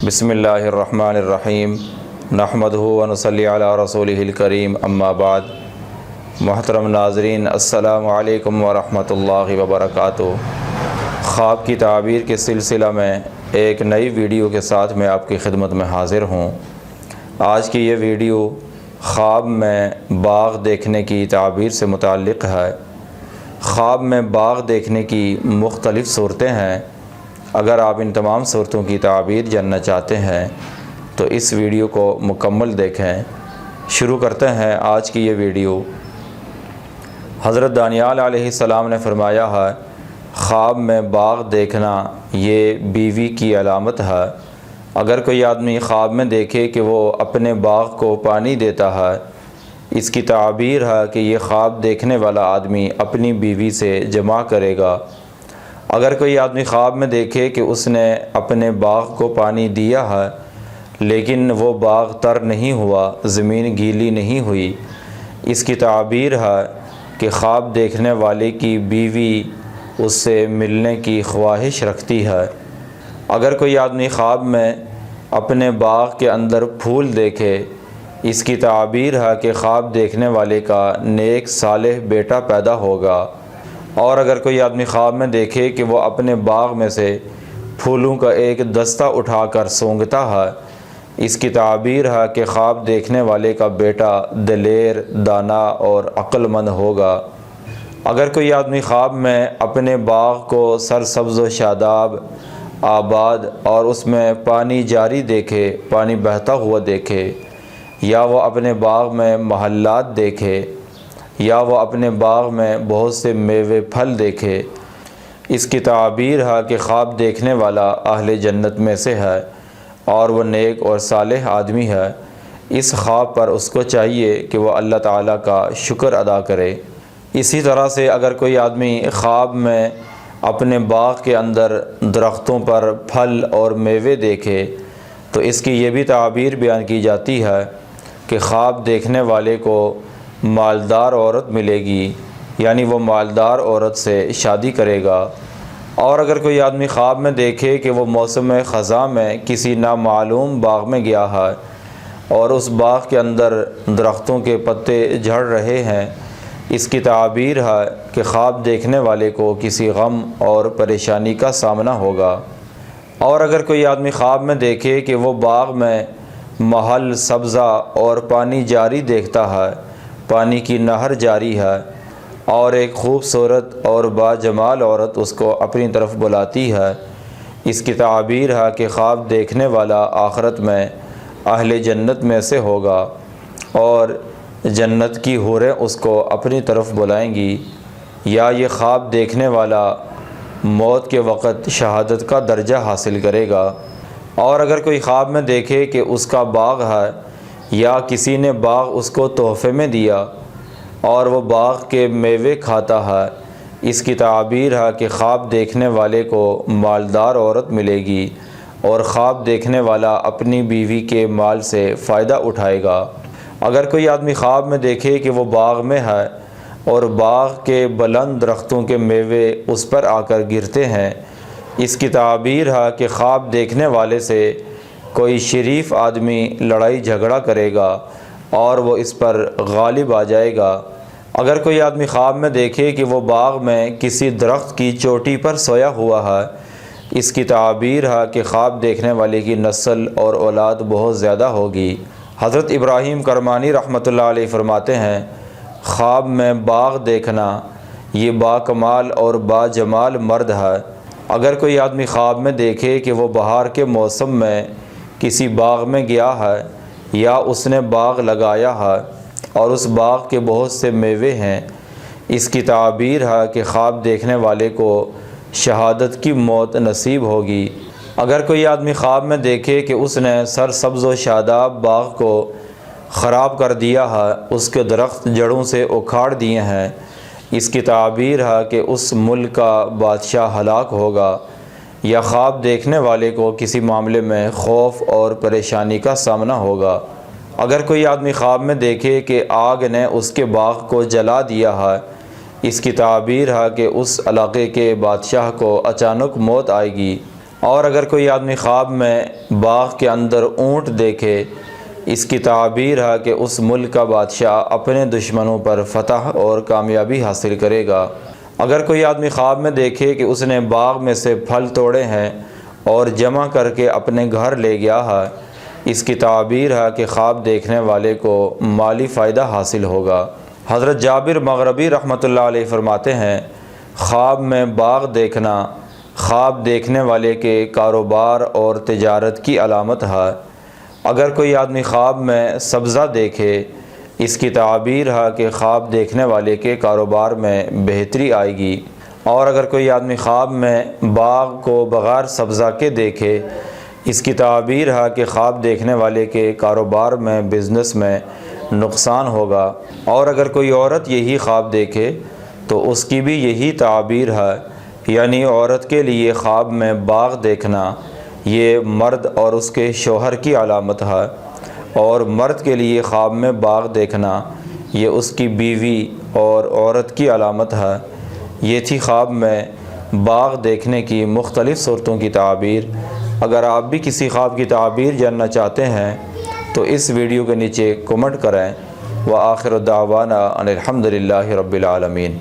بسم اللہ الرحمن الرحیم نحمدہ ونصلی علی رسولہ الکریم اما بعد۔ محترم ناظرین، السلام علیکم ورحمۃ اللہ وبرکاتہ۔ خواب کی تعبیر کے سلسلہ میں ایک نئی ویڈیو کے ساتھ میں آپ کی خدمت میں حاضر ہوں۔ آج کی یہ ویڈیو خواب میں باغ دیکھنے کی تعبیر سے متعلق ہے۔ خواب میں باغ دیکھنے کی مختلف صورتیں ہیں۔ اگر آپ ان تمام صورتوں کی تعبیر جاننا چاہتے ہیں تو اس ویڈیو کو مکمل دیکھیں۔ شروع کرتے ہیں آج کی یہ ویڈیو۔ حضرت دانیال علیہ السلام نے فرمایا ہے، خواب میں باغ دیکھنا یہ بیوی کی علامت ہے۔ اگر کوئی آدمی خواب میں دیکھے کہ وہ اپنے باغ کو پانی دیتا ہے، اس کی تعبیر ہے کہ یہ خواب دیکھنے والا آدمی اپنی بیوی سے جمع کرے گا۔ اگر کوئی آدمی خواب میں دیکھے کہ اس نے اپنے باغ کو پانی دیا ہے لیکن وہ باغ تر نہیں ہوا، زمین گیلی نہیں ہوئی، اس کی تعبیر ہے کہ خواب دیکھنے والے کی بیوی اس سے ملنے کی خواہش رکھتی ہے۔ اگر کوئی آدمی خواب میں اپنے باغ کے اندر پھول دیکھے، اس کی تعبیر ہے کہ خواب دیکھنے والے کا نیک صالح بیٹا پیدا ہوگا۔ اور اگر کوئی آدمی خواب میں دیکھے کہ وہ اپنے باغ میں سے پھولوں کا ایک دستہ اٹھا کر سونگھتا ہے، اس کی تعبیر ہے کہ خواب دیکھنے والے کا بیٹا دلیر، دانا اور عقل مند ہوگا۔ اگر کوئی آدمی خواب میں اپنے باغ کو سرسبز و شاداب، آباد اور اس میں پانی جاری دیکھے، پانی بہتا ہوا دیکھے، یا وہ اپنے باغ میں محلات دیکھے، یا وہ اپنے باغ میں بہت سے میوے پھل دیکھے، اس کی تعبیر ہے کہ خواب دیکھنے والا اہل جنت میں سے ہے اور وہ نیک اور صالح آدمی ہے۔ اس خواب پر اس کو چاہیے کہ وہ اللہ تعالیٰ کا شکر ادا کرے۔ اسی طرح سے اگر کوئی آدمی خواب میں اپنے باغ کے اندر درختوں پر پھل اور میوے دیکھے تو اس کی یہ بھی تعبیر بیان کی جاتی ہے کہ خواب دیکھنے والے کو مالدار عورت ملے گی، یعنی وہ مالدار عورت سے شادی کرے گا۔ اور اگر کوئی آدمی خواب میں دیکھے کہ وہ موسم خزاں میں کسی نامعلوم باغ میں گیا ہے اور اس باغ کے اندر درختوں کے پتے جھڑ رہے ہیں، اس کی تعبیر ہے کہ خواب دیکھنے والے کو کسی غم اور پریشانی کا سامنا ہوگا۔ اور اگر کوئی آدمی خواب میں دیکھے کہ وہ باغ میں محل سبزہ اور پانی جاری دیکھتا ہے، پانی کی نہر جاری ہے، اور ایک خوبصورت اور باجمال عورت اس کو اپنی طرف بلاتی ہے، اس کی تعبیر ہے کہ خواب دیکھنے والا آخرت میں اہل جنت میں سے ہوگا اور جنت کی حوریں اس کو اپنی طرف بلائیں گی، یا یہ خواب دیکھنے والا موت کے وقت شہادت کا درجہ حاصل کرے گا۔ اور اگر کوئی خواب میں دیکھے کہ اس کا باغ ہے یا کسی نے باغ اس کو تحفے میں دیا اور وہ باغ کے میوے کھاتا ہے، اس کی تعبیر ہے کہ خواب دیکھنے والے کو مالدار عورت ملے گی اور خواب دیکھنے والا اپنی بیوی کے مال سے فائدہ اٹھائے گا۔ اگر کوئی آدمی خواب میں دیکھے کہ وہ باغ میں ہے اور باغ کے بلند درختوں کے میوے اس پر آ کر گرتے ہیں، اس کی تعبیر ہے کہ خواب دیکھنے والے سے کوئی شریف آدمی لڑائی جھگڑا کرے گا اور وہ اس پر غالب آ جائے گا۔ اگر کوئی آدمی خواب میں دیکھے کہ وہ باغ میں کسی درخت کی چوٹی پر سویا ہوا ہے، اس کی تعبیر ہے کہ خواب دیکھنے والے کی نسل اور اولاد بہت زیادہ ہوگی۔ حضرت ابراہیم کرمانی رحمۃ اللہ علیہ فرماتے ہیں، خواب میں باغ دیکھنا یہ باکمال اور باجمال مرد ہے۔ اگر کوئی آدمی خواب میں دیکھے کہ وہ بہار کے موسم میں کسی باغ میں گیا ہے یا اس نے باغ لگایا ہے اور اس باغ کے بہت سے میوے ہیں، اس کی تعبیر ہے کہ خواب دیکھنے والے کو شہادت کی موت نصیب ہوگی۔ اگر کوئی آدمی خواب میں دیکھے کہ اس نے سرسبز و شاداب باغ کو خراب کر دیا ہے، اس کے درخت جڑوں سے اکھاڑ دیے ہیں، اس کی تعبیر ہے کہ اس ملک کا بادشاہ ہلاک ہوگا، یا خواب دیکھنے والے کو کسی معاملے میں خوف اور پریشانی کا سامنا ہوگا۔ اگر کوئی آدمی خواب میں دیکھے کہ آگ نے اس کے باغ کو جلا دیا ہے، اس کی تعبیر ہے کہ اس علاقے کے بادشاہ کو اچانک موت آئے گی۔ اور اگر کوئی آدمی خواب میں باغ کے اندر اونٹ دیکھے، اس کی تعبیر ہے کہ اس ملک کا بادشاہ اپنے دشمنوں پر فتح اور کامیابی حاصل کرے گا۔ اگر کوئی آدمی خواب میں دیکھے کہ اس نے باغ میں سے پھل توڑے ہیں اور جمع کر کے اپنے گھر لے گیا ہے، اس کی تعبیر ہے کہ خواب دیکھنے والے کو مالی فائدہ حاصل ہوگا۔ حضرت جابر مغربی رحمۃ اللہ علیہ فرماتے ہیں، خواب میں باغ دیکھنا خواب دیکھنے والے کے کاروبار اور تجارت کی علامت ہے۔ اگر کوئی آدمی خواب میں سبزہ دیکھے، اس کی تعبیر ہے کہ خواب دیکھنے والے کے کاروبار میں بہتری آئے گی۔ اور اگر کوئی آدمی خواب میں باغ کو بغیر سبزہ کے دیکھے، اس کی تعبیر ہے کہ خواب دیکھنے والے کے کاروبار میں بزنس میں نقصان ہوگا۔ اور اگر کوئی عورت یہی خواب دیکھے تو اس کی بھی یہی تعبیر ہے، یعنی عورت کے لیے خواب میں باغ دیکھنا یہ مرد اور اس کے شوہر کی علامت ہے، اور مرد کے لیے خواب میں باغ دیکھنا یہ اس کی بیوی اور عورت کی علامت ہے۔ یہ تھی خواب میں باغ دیکھنے کی مختلف صورتوں کی تعبیر۔ اگر آپ بھی کسی خواب کی تعبیر جاننا چاہتے ہیں تو اس ویڈیو کے نیچے کمنٹ کریں۔ وآخر دعوانا ان الحمد للہ رب العالمین۔